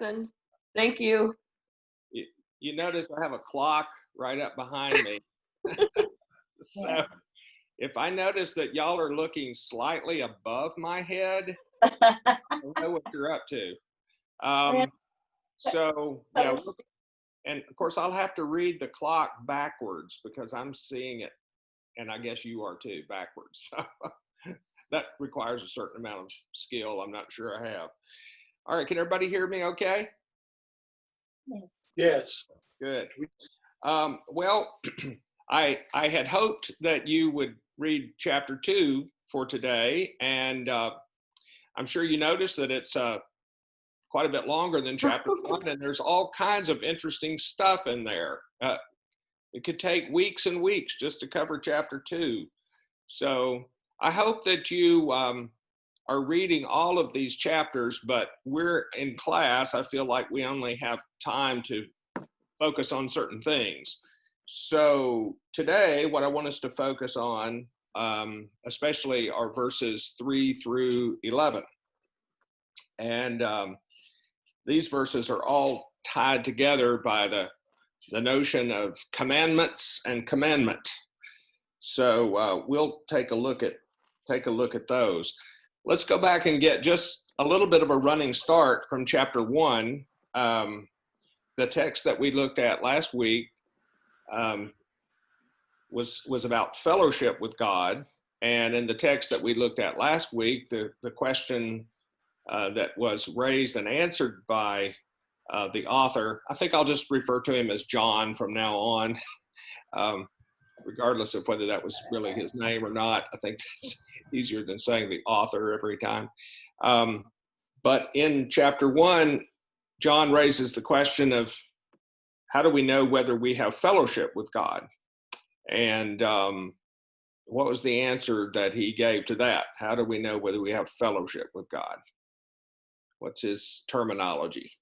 lesson. Thank you. You notice I have a clock right up behind me. So Yes. if I notice that y'all are looking slightly above my head, I know what you're up to. So yeah, and of course I'll have to read the clock backwards because I'm seeing it, and I guess you are too, backwards. So that requires a certain amount of skill I'm not sure I have. All right, can everybody hear me okay? Yes. Yes. Good. Well, I had hoped that you would read chapter 2 for today, and I'm sure you noticed that it's quite a bit longer than chapter 1, and there's all kinds of interesting stuff in there. It could take weeks and weeks just to cover chapter 2. So I hope that you are reading all of these chapters, but we're in class. I feel like we only have time to focus on certain things. So today, what I want us to focus on, especially, are verses 3 through 11. And these verses are all tied together by the notion of commandments and commandment. So we'll take a look at those. Let's go back and get just a little bit of a running start from chapter 1. The text that we looked at last week was about fellowship with God, and in the text that we looked at last week, the question that was raised and answered by the author, I think I'll just refer to him as John from now on, regardless of whether that was really his name or not. I think it's easier than saying the author every time. But in chapter 1, John raises the question of how do we know whether we have fellowship with God? And what was the answer that he gave to that? How do we know whether we have fellowship with God? What's his terminology?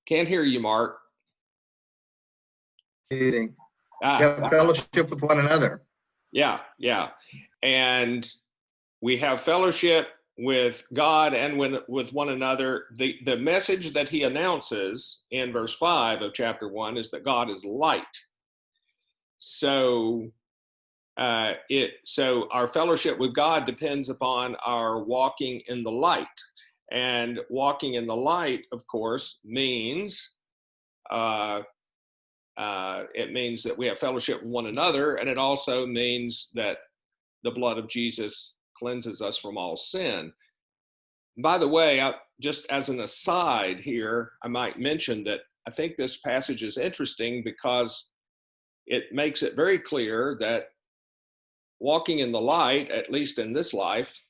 Can't hear you, Mark. Meeting. Have fellowship with one another. Yeah. And we have fellowship with God and with one another. The message that he announces in verse 5 of chapter 1 is that God is light. So our fellowship with God depends upon our walking in the light. And walking in the light, of course, means it means that we have fellowship with one another, and it also means that the blood of Jesus cleanses us from all sin. By the way, just as an aside here, I might mention that I think this passage is interesting because it makes it very clear that walking in the light, at least in this life,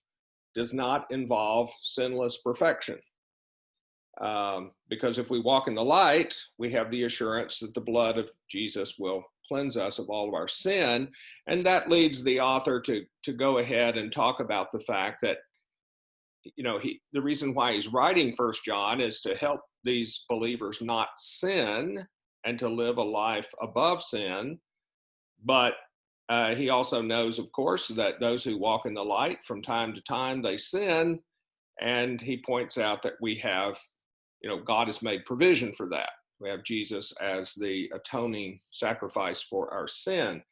does not involve sinless perfection. Because if we walk in the light, we have the assurance that the blood of Jesus will cleanse us of all of our sin. And that leads the author to go ahead and talk about the fact that, the reason why he's writing 1 John is to help these believers not sin and to live a life above sin. But he also knows, of course, that those who walk in the light, from time to time, they sin. And he points out that we have, God has made provision for that. We have Jesus as the atoning sacrifice for our sin.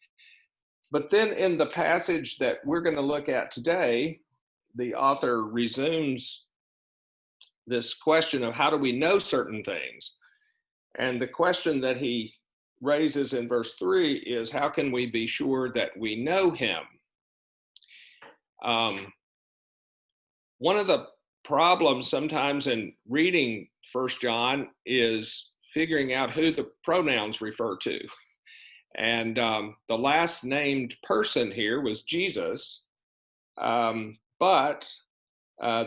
But then in the passage that we're going to look at today, the author resumes this question of how do we know certain things? And the question that he raises in verse 3 is, how can we be sure that we know him? One of the problems sometimes in reading 1 John is figuring out who the pronouns refer to. And the last named person here was Jesus. But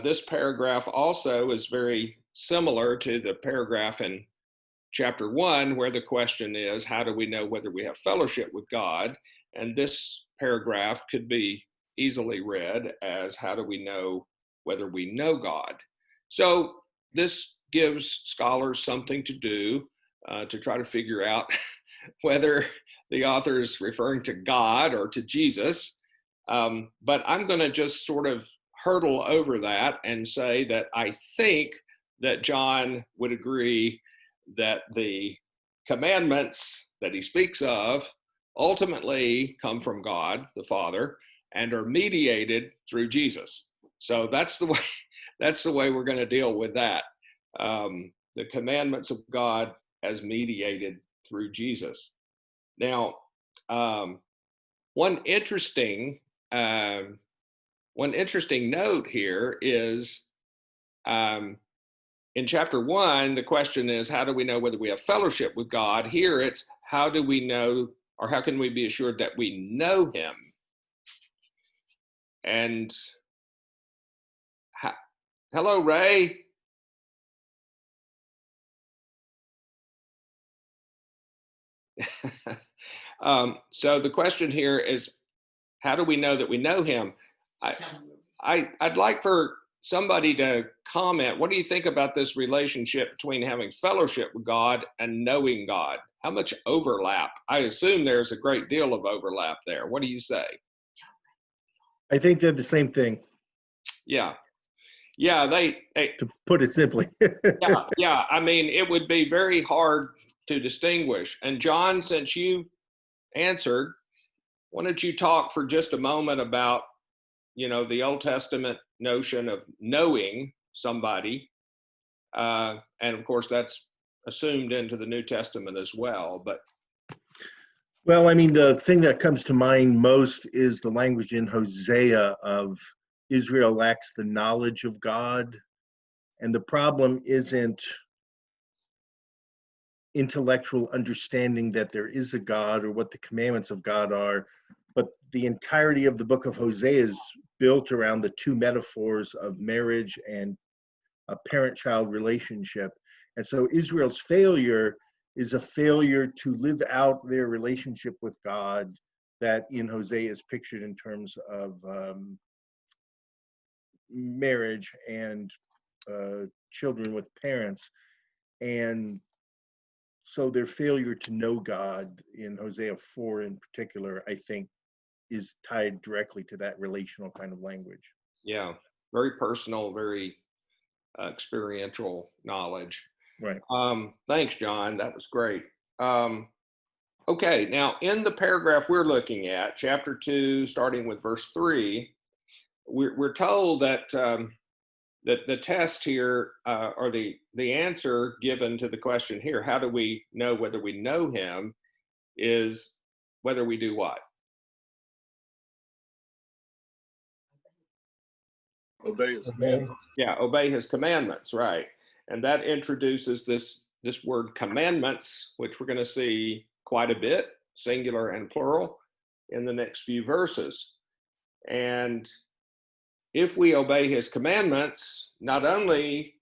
this paragraph also is very similar to the paragraph in chapter 1, where the question is, how do we know whether we have fellowship with God? And this paragraph could be easily read as, how do we know whether we know God? So this gives scholars something to do to try to figure out whether the author is referring to God or to Jesus. But I'm going to just sort of hurdle over that and say that I think that John would agree that the commandments that he speaks of ultimately come from God the Father and are mediated through Jesus. So that's the way we're going to deal with that. The commandments of God as mediated through Jesus. Now, one interesting note here is in chapter 1, the question is, how do we know whether we have fellowship with God? Here it's, how do we know, or how can we be assured that we know him? And hello, Ray. So the question here is, how do we know that we know him? I'd like for somebody to comment. What do you think about this relationship between having fellowship with God and knowing God? How much overlap? I assume there's a great deal of overlap there. What do you say? I think they're the same thing. Yeah. Yeah, they to put it simply. yeah. I mean, it would be very hard to distinguish. And John, since you answered, why don't you talk for just a moment about, the Old Testament notion of knowing somebody. And of course, that's assumed into the New Testament as well. But well, I mean, the thing that comes to mind most is the language in Hosea of Israel lacks the knowledge of God. And the problem isn't intellectual understanding that there is a God or what the commandments of God are, but the entirety of the book of Hosea is built around the two metaphors of marriage and a parent-child relationship. And so Israel's failure is a failure to live out their relationship with God that in Hosea is pictured in terms of marriage and children with parents. And so their failure to know God in Hosea 4 in particular, I think, is tied directly to that relational kind of language. Yeah, very personal, very experiential knowledge. Right. Thanks, John. That was great. Okay, now in the paragraph we're looking at, chapter 2, starting with verse 3, we're told that that the test here, or the answer given to the question here, how do we know whether we know him, is whether we do what? Obey his commandments. Yeah, obey his commandments, right. And that introduces this word commandments, which we're going to see quite a bit, singular and plural, in the next few verses. And if we obey his commandments, not only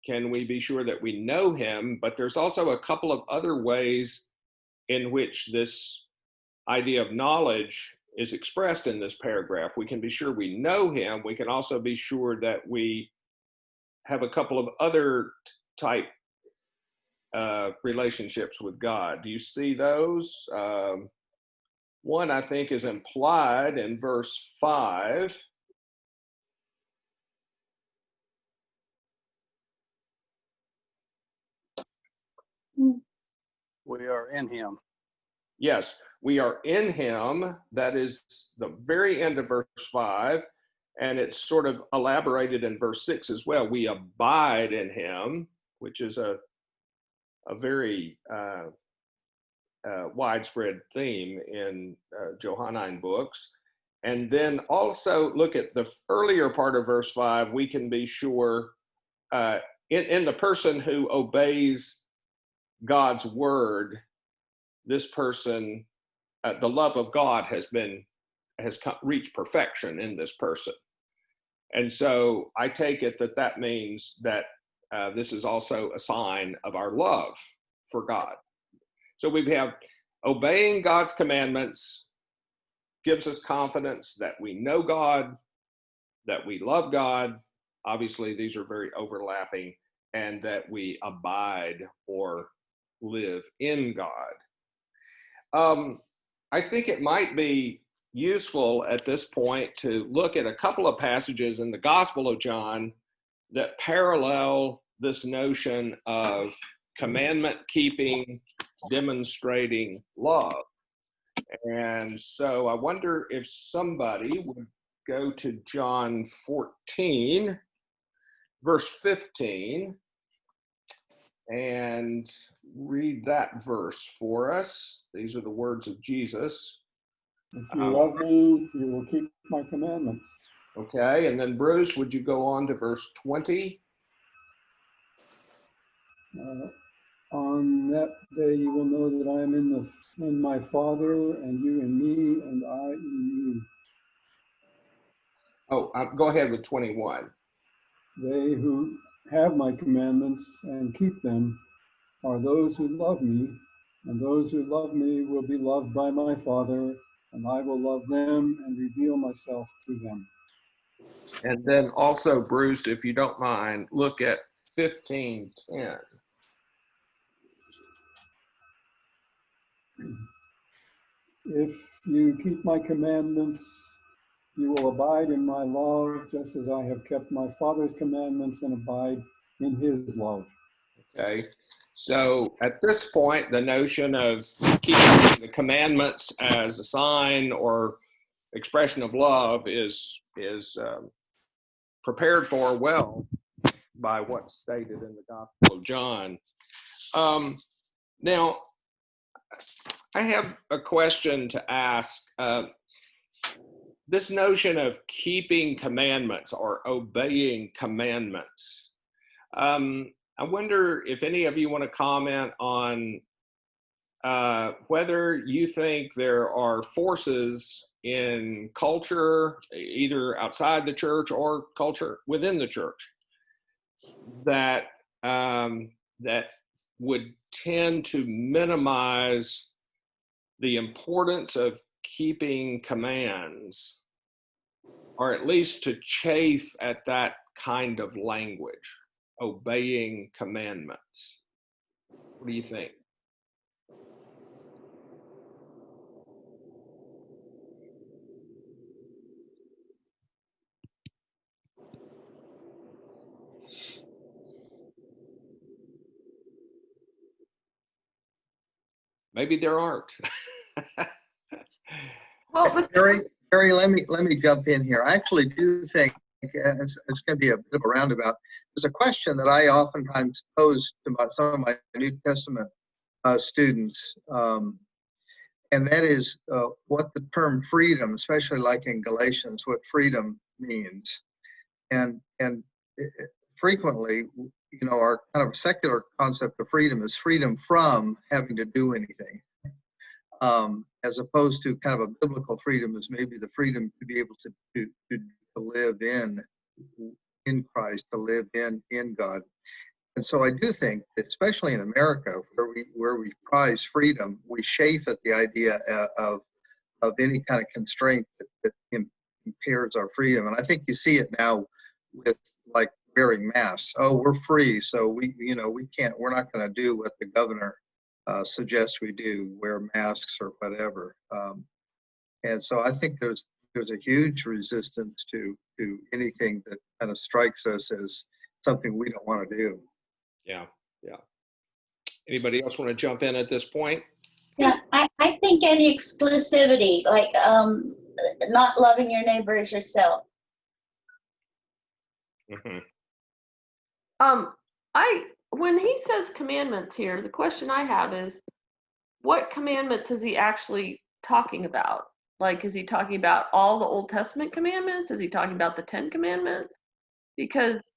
can we be sure that we know him, but there's also a couple of other ways in which this idea of knowledge is expressed in this paragraph. We can be sure we know him. We can also be sure that we have a couple of other type relationships with God. Do you see those? One, I think, is implied in verse 5. We are in him. Yes, we are in him. That is the very end of verse 5. And it's sort of elaborated in verse 6 as well. We abide in him, which is a very widespread theme in Johannine books. And then also look at the earlier part of verse 5. We can be sure in the person who obeys God's word, this person, the love of God has reached perfection in this person. And so I take it that means that this is also a sign of our love for God. So we have obeying God's commandments gives us confidence that we know God, that we love God. Obviously, these are very overlapping, and that we abide or live in God. I think it might be useful at this point to look at a couple of passages in the Gospel of John that parallel this notion of commandment keeping, demonstrating love. And so I wonder if somebody would go to John 14, verse 15, and read that verse for us. These are the words of Jesus. If you love me, you will keep my commandments. Okay, and then Bruce, would you go on to verse 20? On that day you will know that I am in my Father, and you in me, and I in Oh, go ahead with 21. you. They who have my commandments and keep them are those who love me, and those who love me will be loved by my Father, and I will love them and reveal myself to them. And then also, Bruce, if you don't mind, look at 15:10. If you keep my commandments, you will abide in my love, just as I have kept my Father's commandments and abide in his love. Okay, so at this point, the notion of keeping the commandments as a sign or expression of love is prepared for well by what's stated in the Gospel of John. Now, I have a question to ask. This notion of keeping commandments or obeying commandments, I wonder if any of you want to comment on whether you think there are forces in culture, either outside the church or culture within the church, that that would tend to minimize the importance of keeping commands, or at least to chafe at that kind of language, obeying commandments. What do you think? Maybe there aren't. Well, but Harry, let me jump in here. I actually do think it's going to be a bit of a roundabout. There's a question that I oftentimes pose to some of my New Testament students, and that is what the term freedom, especially like in Galatians, what freedom means. And frequently, our kind of secular concept of freedom is freedom from having to do anything, as opposed to kind of a biblical freedom is maybe the freedom to be able to live in Christ, to live in God. And so I do think that, especially in America, where we prize freedom, we chafe at the idea of any kind of constraint that impairs our freedom. And I think you see it now with like wearing masks. Oh, we're free, so we're not going to do what the governor suggests we do, wear masks or whatever. And so I think there's a huge resistance to anything that kind of strikes us as something we don't want to do. Yeah. Anybody else want to jump in at this point? yeah, I think any exclusivity, like not loving your neighbor as yourself. Mm-hmm. When he says commandments here, the question I have is, what commandments is he actually talking about? Like, is he talking about all the Old Testament commandments? Is he talking about the 10 commandments? Because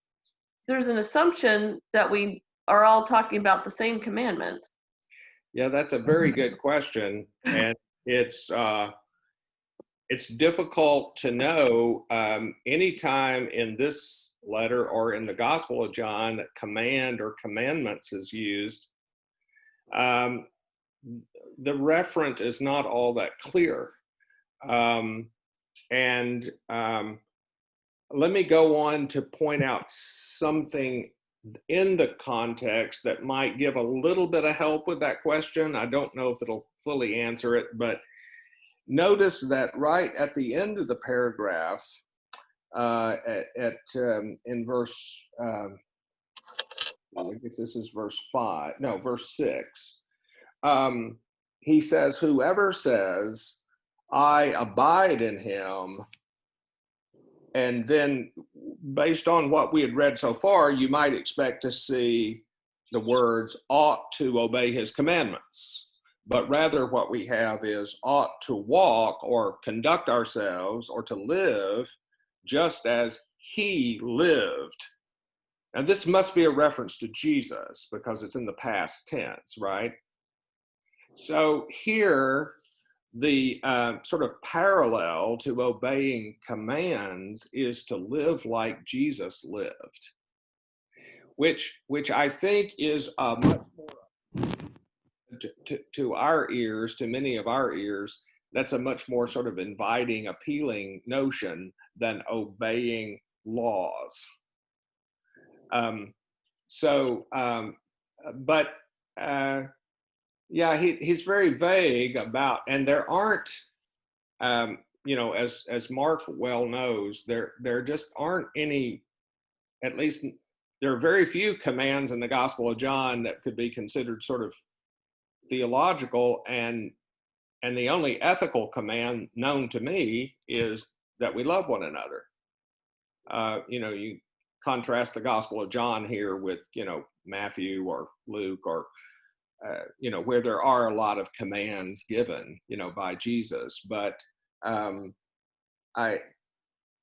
there's an assumption that we are all talking about the same commandments. Yeah, that's a very good question, and it's difficult to know. Anytime in this letter or in the Gospel of John that command or commandments is used, the referent is not all that clear. Let me go on to point out something in the context that might give a little bit of help with that question. I don't know if it'll fully answer it, but notice that right at the end of the paragraph, in verse, I guess this is verse 5, no, verse 6. He says, whoever says, I abide in him, and then based on what we had read so far, you might expect to see the words ought to obey his commandments. But rather what we have is ought to walk or conduct ourselves or to live just as he lived. And this must be a reference to Jesus because it's in the past tense, right? So here, the sort of parallel to obeying commands is to live like Jesus lived, which I think is much more to our ears, to many of our ears, that's a much more sort of inviting, appealing notion than obeying laws. Yeah, he's very vague about, and there aren't, as Mark well knows, there just aren't any, at least there are very few commands in the Gospel of John that could be considered sort of theological, and the only ethical command known to me is that we love one another. You contrast the Gospel of John here with, Matthew or Luke or, where there are a lot of commands given, by Jesus. But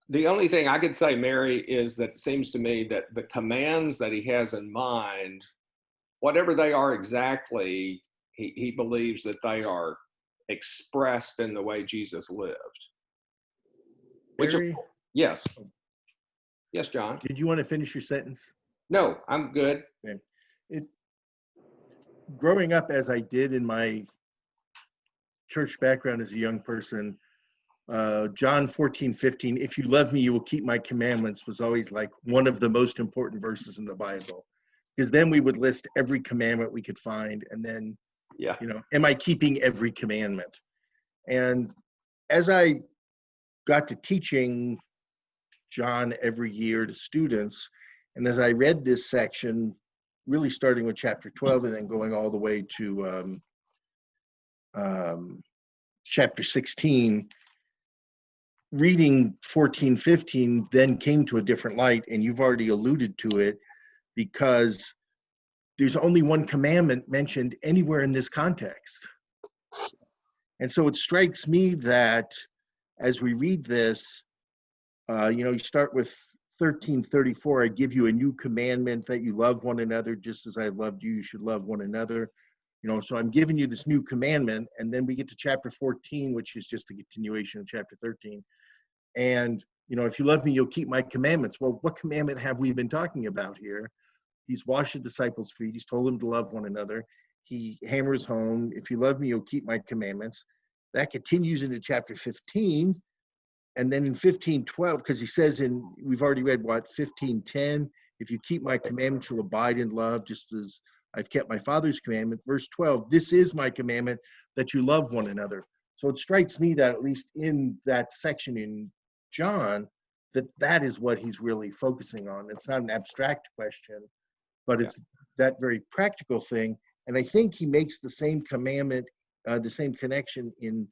the only thing I could say, Mary, is that it seems to me that the commands that he has in mind, whatever they are exactly, he believes that they are expressed in the way Jesus lived. Mary? Yes. Yes, John. Did you want to finish your sentence? No, I'm good. Okay. Growing up as I did in my church background as a young person, John 14:15, if you love me, you will keep my commandments, was always like one of the most important verses in the Bible. Because then we would list every commandment we could find, and then, am I keeping every commandment? And as I got to teaching John every year to students, and as I read this section, really starting with chapter 12 and then going all the way to chapter 16, reading 14:15 then came to a different light, and you've already alluded to it, because there's only one commandment mentioned anywhere in this context. And so it strikes me that as we read this, you start with 13:34, I give you a new commandment that you love one another just as I loved you, you should love one another. So I'm giving you this new commandment, and then we get to chapter 14, which is just a continuation of chapter 13. And, if you love me, you'll keep my commandments. Well, what commandment have we been talking about here? He's washed the disciples' feet. He's told them to love one another. He hammers home, if you love me, you'll keep my commandments. That continues into chapter 15. And then in 15:12, because he says we've already read 15:10, if you keep my commandments, you'll abide in love, just as I've kept my Father's commandment. Verse 12, this is my commandment, that you love one another. So it strikes me that at least in that section in John, that is what he's really focusing on. It's not an abstract question, but it's that very practical thing. And I think he makes the same commandment, the same connection in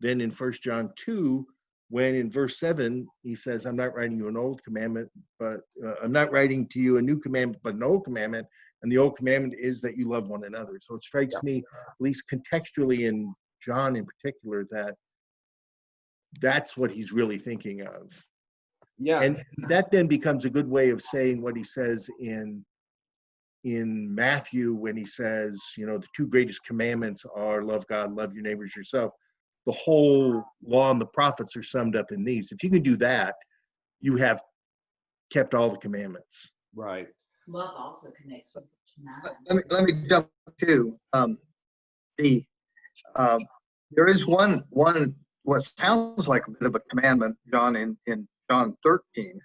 1 John 2, when in verse 7, he says, I'm not writing you an old commandment, but I'm not writing to you a new commandment, but an old commandment. And the old commandment is that you love one another. So it strikes me, at least contextually in John in particular, that that's what he's really thinking of. Yeah. And that then becomes a good way of saying what he says in Matthew, when he says, the two greatest commandments are love God, love your neighbors yourself. The whole law and the prophets are summed up in these. If you can do that, you have kept all the commandments. Right. Love also connects with verse 9. Let me jump to there is one what sounds like a bit of a commandment, John, in John 13,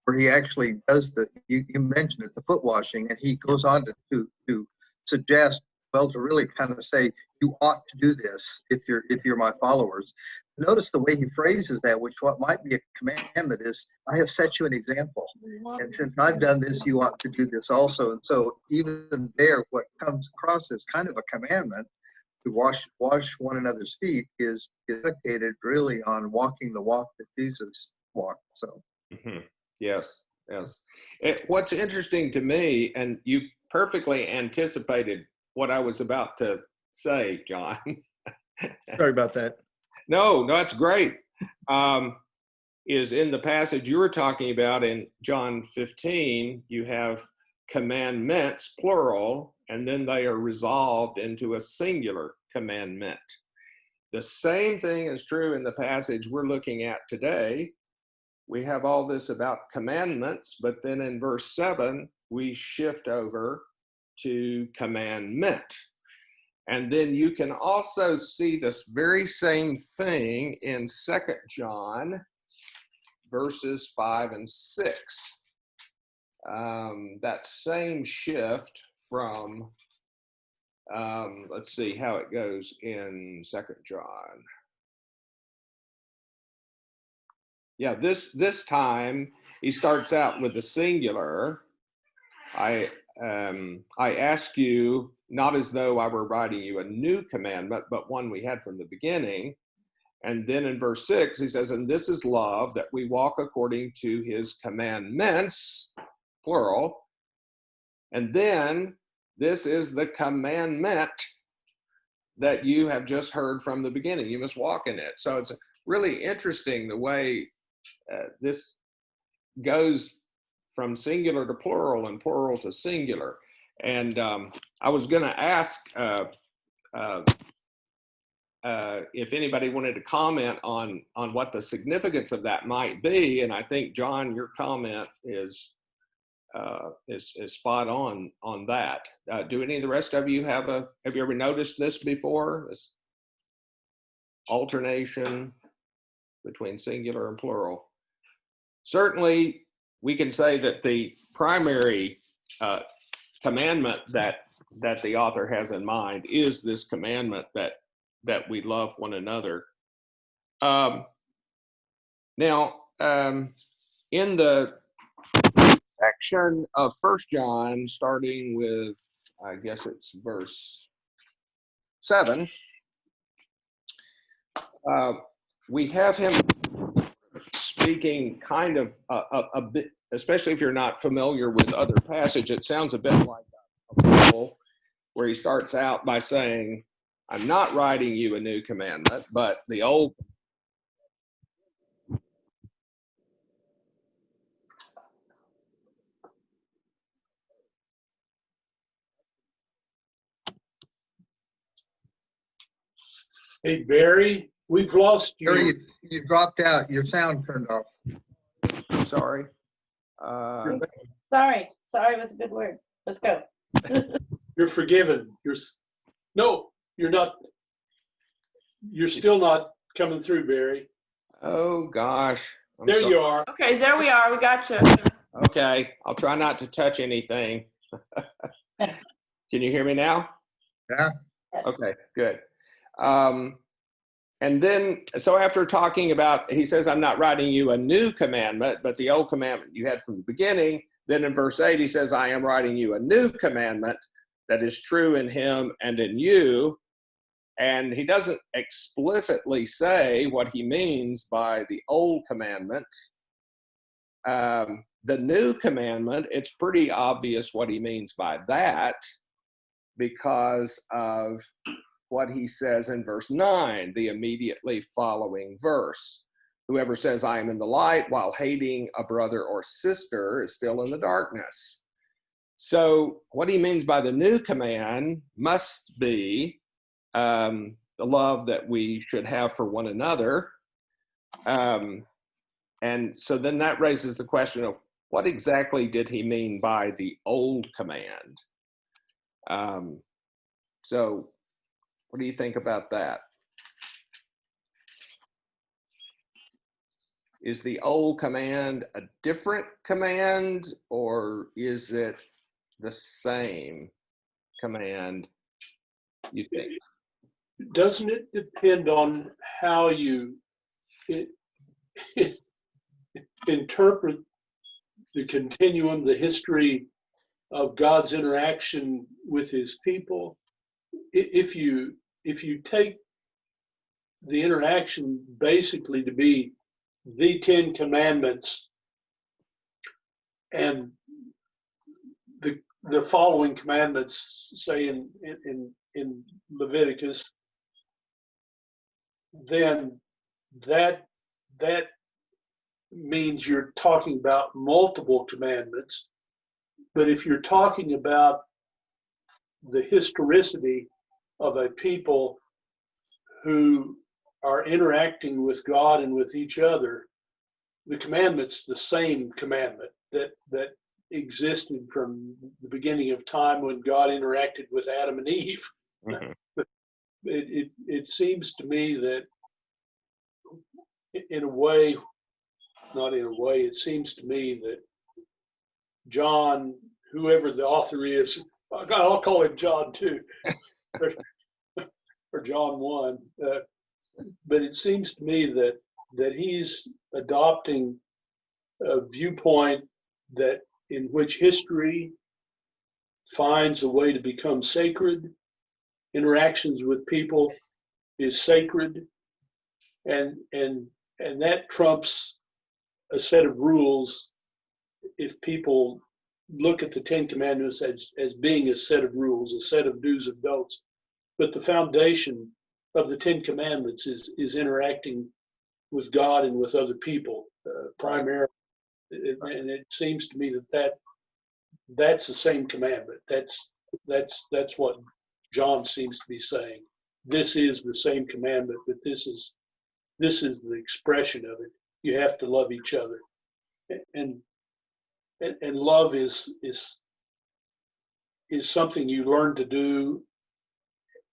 where he actually does you mentioned it, the foot washing, and he goes on to suggest, well, to really kind of say, you ought to do this if you're my followers. Notice the way he phrases that, which what might be a commandment is, I have set you an example. And since I've done this, you ought to do this also. And so even there, what comes across as kind of a commandment to wash one another's feet is dedicated really on walking the walk that Jesus walked. So Yes. What's interesting to me, and you perfectly anticipated what I was about to say, John. Sorry about that. No, that's great. Is in the passage you were talking about in John 15, you have commandments, plural, and then they are resolved into a singular commandment. The same thing is true in the passage we're looking at today. We have all this about commandments, but then in verse 7, we shift over to commandment. And then you can also see this very same thing in 2 John verses 5 and 6. That same shift from, let's see how it goes in 2 John. Yeah, this time he starts out with the singular. I ask you, not as though I were writing you a new commandment, but one we had from the beginning. And then in verse 6, he says, and this is love, that we walk according to his commandments, plural. And then this is the commandment that you have just heard from the beginning. You must walk in it. So it's really interesting the way this goes from singular to plural and plural to singular. And I was going to ask if anybody wanted to comment on what the significance of that might be. And I think, John, your comment is spot on that. Do any of the rest of you have you ever noticed this before? This alternation between singular and plural. Certainly, we can say that the primary commandment that the author has in mind is this commandment that we love one another. Now, in the section of 1 John, starting with, I guess it's verse 7, we have him speaking kind of a bit, especially if you're not familiar with other passage, it sounds a bit like a Bible, where he starts out by saying, I'm not writing you a new commandment, but the old. Hey, Barry, we've lost you. Barry, you dropped out. Your sound turned off. I'm sorry. Sorry was a good word. Let's go. You're forgiven. No, you're not. You're still not coming through, Barry. Oh, gosh. There you are. Okay, there we are. We got you. Okay, I'll try not to touch anything. Can you hear me now? Yeah. Yes. Okay, good. And then, so after talking about, he says, I'm not writing you a new commandment, but the old commandment you had from the beginning. Then in verse 8, he says, I am writing you a new commandment that is true in him and in you. And he doesn't explicitly say what he means by the old commandment. The new commandment, it's pretty obvious what he means by that because of what he says in verse 9, the immediately following verse. Whoever says, I am in the light while hating a brother or sister is still in the darkness. So what he means by the new command must be the love that we should have for one another. And so then that raises the question of what exactly did he mean by the old command? So what do you think about that? Is the old command a different command, or is it the same command, you think? doesn't it depend on how you interpret the continuum, the history of God's interaction with his people? If you take the interaction basically to be the 10 Commandments and the following commandments, say in Leviticus, then that means you're talking about multiple commandments. But if you're talking about the historicity of a people who are interacting with God and with each other, the commandment's the same commandment that existed from the beginning of time when God interacted with Adam and Eve. Mhm. It seems to me that in a way, not in a way, it seems to me that John, whoever the author is, I'll call him John too, or John 1, but it seems to me that he's adopting a viewpoint that in which history finds a way to become sacred, interactions with people is sacred, and that trumps a set of rules if people look at the 10 Commandments as being a set of rules, a set of do's and don'ts. But the foundation of the 10 Commandments is interacting with God and with other people primarily. And it seems to me that's the same commandment. That's what John seems to be saying. This is the same commandment, but this is the expression of it. You have to love each other, and love is something you learn to do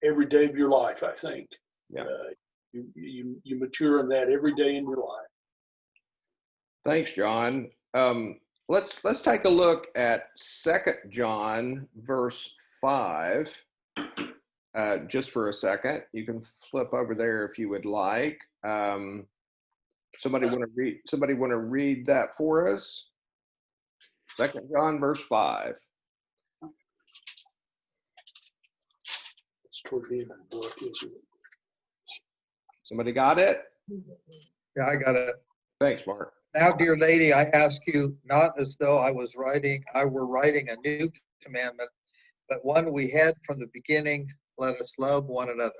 every day of your life. I think. Yeah. You mature in that every day in your life. Thanks, John. Let's take a look at 2 John verse 5. Just for a second, you can flip over there if you would like. Somebody want to read that for us? 2 John verse 5. It's toward the end of the book, isn't it? Somebody got it? Yeah, I got it. Thanks, Mark. Now, dear lady, I ask you, not as though I were writing a new commandment, but one we had from the beginning. Let us love one another.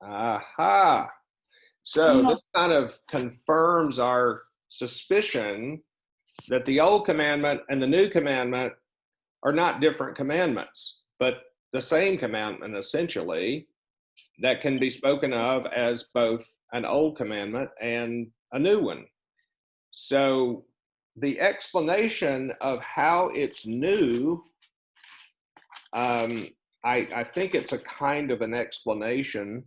Aha. So this kind of confirms our suspicion that the old commandment and the new commandment are not different commandments, but the same commandment essentially that can be spoken of as both an old commandment and a new one. So the explanation of how it's new, I think it's a kind of an explanation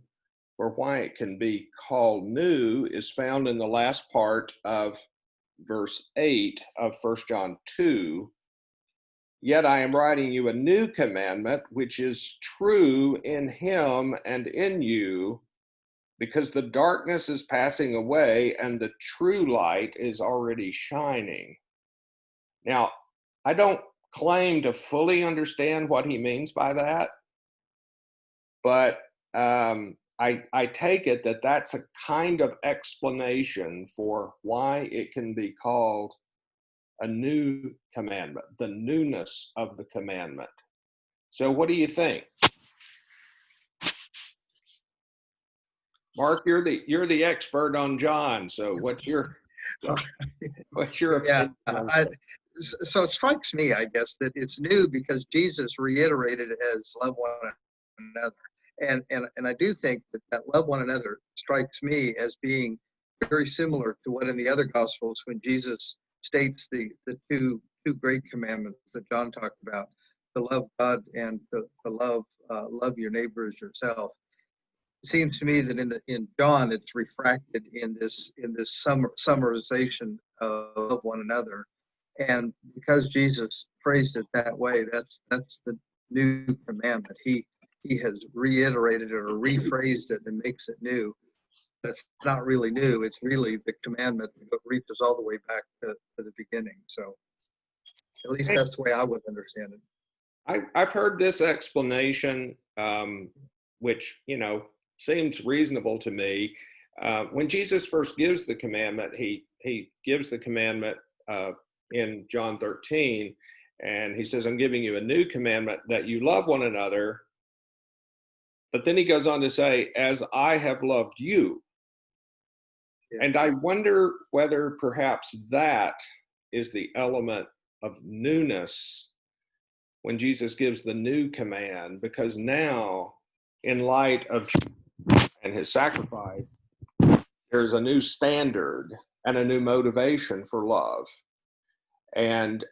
for why it can be called new is found in the last part of verse 8 of 1 John 2. Yet I am writing you a new commandment, which is true in him and in you, because the darkness is passing away and the true light is already shining. Now, I don't claim to fully understand what he means by that, but I take it that that's a kind of explanation for why it can be called a new commandment, the newness of the commandment. So what do you think? Mark, you're the expert on John. So what's your Yeah, opinion? so it strikes me, I guess, that it's new because Jesus reiterated it as love one another. And I do think that love one another strikes me as being very similar to what in the other Gospels when Jesus states the two great commandments that John talked about, to love God and to love your neighbor as yourself. It seems to me that in John it's refracted in this summarization of one another, and because Jesus phrased it that way, that's the new commandment. He he has reiterated it or rephrased it and makes it new. That's not really new. It's really the commandment that reaches all the way back to the beginning. So at least that's the way I would understand it. I've heard this explanation, which, seems reasonable to me. When Jesus first gives the commandment, he gives the commandment in John 13, and he says, I'm giving you a new commandment, that you love one another. But then he goes on to say, as I have loved you. Yeah. And I wonder whether perhaps that is the element of newness when Jesus gives the new command, because now, in light of Jesus and his sacrifice, there's a new standard and a new motivation for love. And,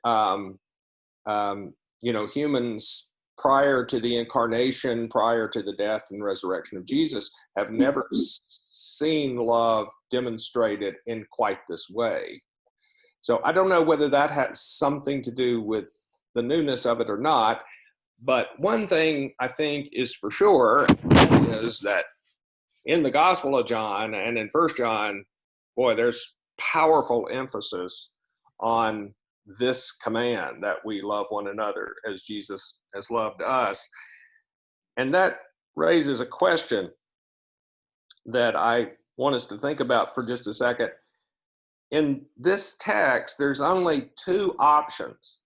humans prior to the incarnation, prior to the death and resurrection of Jesus, have never seen love demonstrated in quite this way. So I don't know whether that has something to do with the newness of it or not, but one thing I think is for sure is that in the Gospel of John and in 1 John, boy, there's powerful emphasis on this command that we love one another as Jesus has loved us. And that raises a question that I want us to think about for just a second. In this text, there's only two options.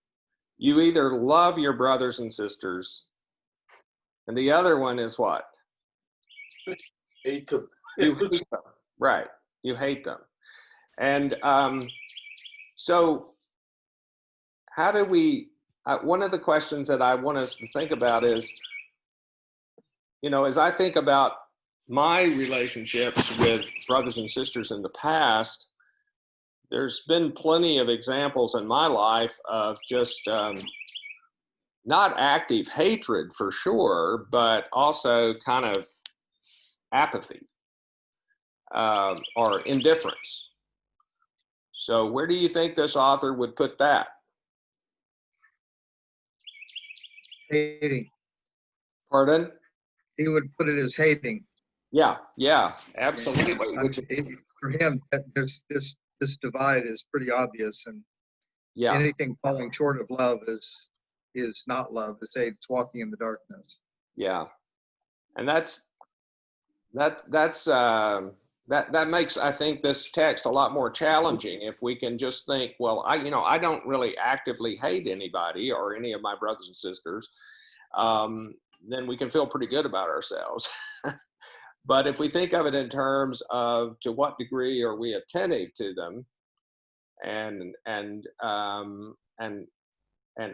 You either love your brothers and sisters, and the other one is what? Hate them. You hate them. Right. You hate them. And so how do we, one of the questions that I want us to think about is, as I think about my relationships with brothers and sisters in the past, there's been plenty of examples in my life of just not active hatred for sure, but also kind of apathy or indifference. So where do you think this author would put that? Hating. Pardon? He would put it as hating. Yeah, absolutely. For him, there's this divide is pretty obvious, and anything falling short of love is not love. It's walking in the darkness. Yeah, and that makes, I think, this text a lot more challenging. If we can just think, well, I don't really actively hate anybody or any of my brothers and sisters, then we can feel pretty good about ourselves. But if we think of it in terms of to what degree are we attentive to them, and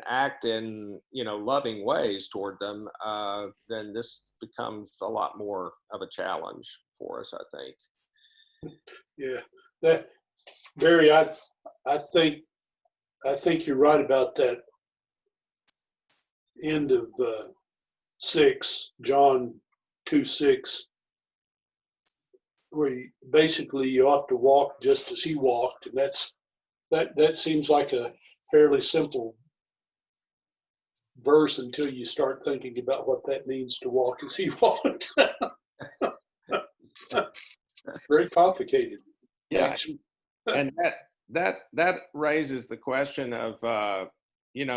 act in loving ways toward them, then this becomes a lot more of a challenge for us, I think. Yeah, that Barry, I think you're right about that end of 6, John 2:6, where you ought to walk just as he walked, and that seems like a fairly simple verse until you start thinking about what that means to walk as he walked. Very complicated. Yeah, actually. and that raises the question of in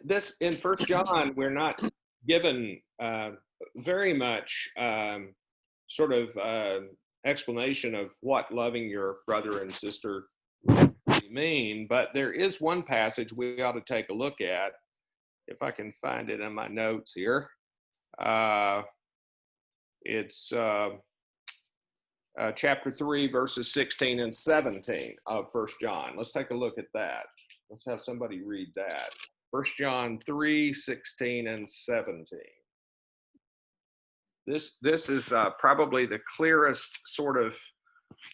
1 John we're not given very much sort of explanation of what loving your brother and sister mean, but there is one passage we ought to take a look at, if I can find it in my notes here. It's chapter 3, verses 16 and 17 of 1 John. Let's take a look at that. Let's have somebody read that. 1 John 3, 16 and 17. This is probably the clearest sort of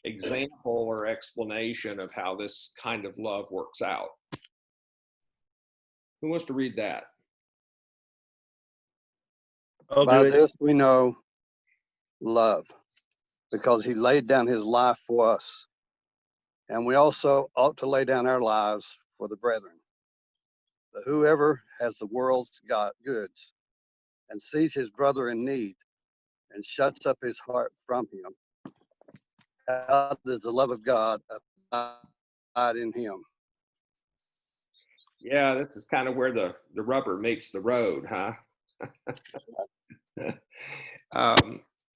example or explanation of how this kind of love works out. Who wants to read that? By this we know love, because he laid down his life for us, and we also ought to lay down our lives for the brethren. But whoever has the world's goods and sees his brother in need and shuts up his heart from him, how does the love of God abide in him? Yeah, this is kind of where the rubber meets the road, huh?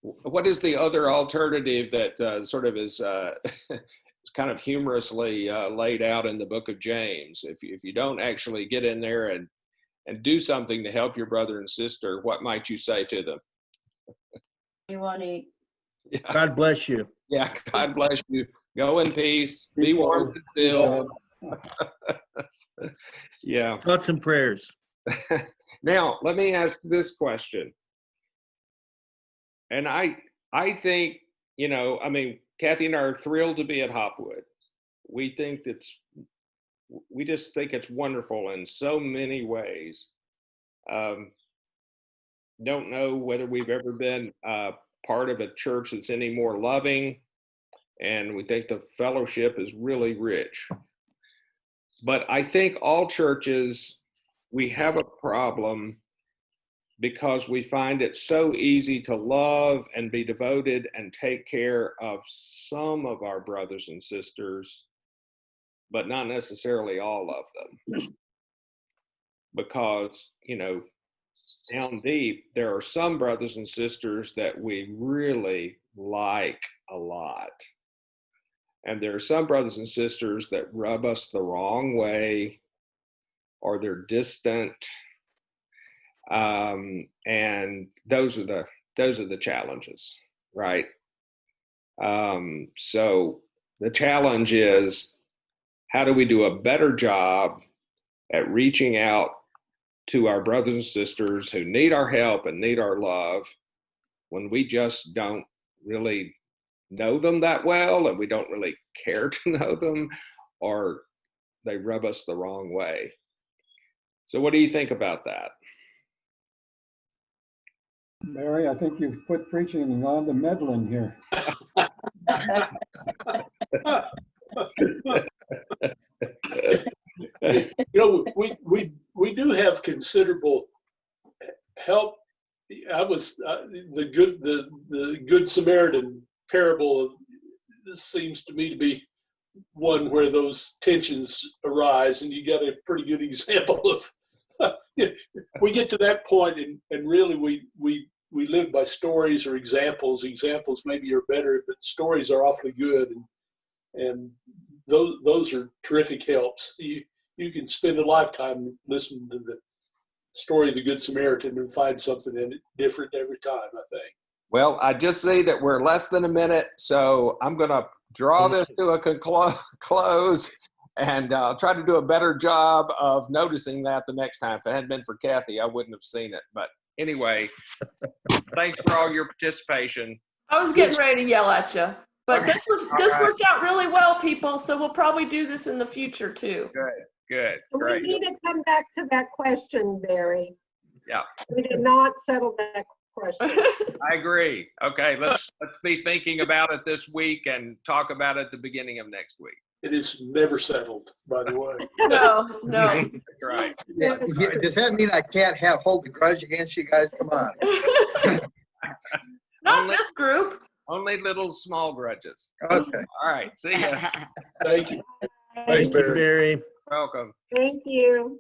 What is the other alternative that sort of is kind of humorously laid out in the book of James? If you don't actually get in there and do something to help your brother and sister, what might you say to them? You want to eat? Yeah, God bless you. yeah, God bless you. Go in peace. Be warm and filled. Yeah. Thoughts and prayers. Now, let me ask this question. And I think, I mean, Kathy and I are thrilled to be at Hopwood. We just think it's wonderful in so many ways. Don't know whether we've ever been part of a church that's any more loving, and we think the fellowship is really rich. But I think all churches, we have a problem because we find it so easy to love and be devoted and take care of some of our brothers and sisters, but not necessarily all of them. Because, down deep, there are some brothers and sisters that we really like a lot. And there are some brothers and sisters that rub us the wrong way, or they're distant. And those are the challenges, right? So the challenge is, how do we do a better job at reaching out to our brothers and sisters who need our help and need our love when we just don't really know them that well, and we don't really care to know them, or they rub us the wrong way? So what do you think about that? Mary, I think you've put preaching on to meddling here. We do have considerable help. I was the Good Samaritan parable seems to me to be one where those tensions arise, and you got a pretty good example of. We get to that point, and really we live by stories or examples. Examples maybe are better, but stories are awfully good, and those are terrific helps. You can spend a lifetime listening to the story of the Good Samaritan and find something in it different every time, I think. Well, I just see that we're less than a minute, so I'm going to draw this to a close, and I'll try to do a better job of noticing that the next time. If it hadn't been for Kathy, I wouldn't have seen it. But anyway, thanks for all your participation. I was getting ready to yell at you, but Okay. this worked out really well, people. So we'll probably do this in the future too. Good, We great. need to come back to that question, Barry. Yeah, We did not settle that question. I agree. Okay, let's be thinking about it this week and talk about it at the beginning of next week. It is never settled, by the way. No. That's right. Yeah, does that mean I can't hold a grudge against you guys? Come on. Not this group. Only little small grudges. Okay. All right, see ya. Thank you. Thank you, Barry. Welcome. Thank you.